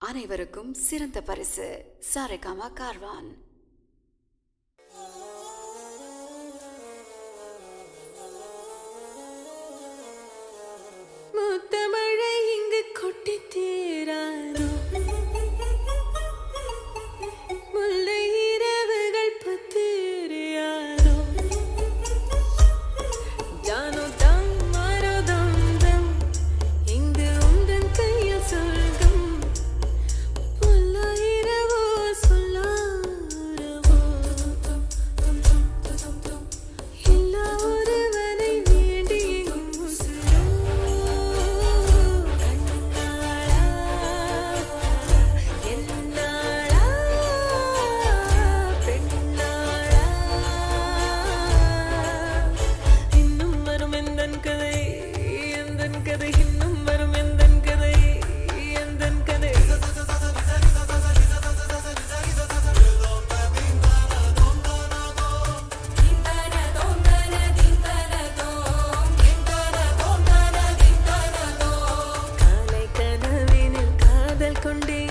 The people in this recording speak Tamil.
அனைவருக்கும் சிறந்த பரிசு சாரேகாமா கார்வான். முத்தமழை இங்கு கொட்டி தீராதோ, முல்லை இரவுகள் பத்திரியாதோ, ஜானோ தம் மாரோ தம் தம், இங்கு உந்தன் கையில் சொல்கம், பொல்லா இரவோ சொல்லாரவோ, எல்லா ஒருவனை வேண்டி உசுரோ, கண்ணாளா என்னாளா பெண்ணாளா, இன்னும் வரும் எந்தன் கதை எந்தன் கதை, இன்னும் வரும் எந்தன் கதை எந்தன் கதை. காலை கனவினில் காதல் கொண்டே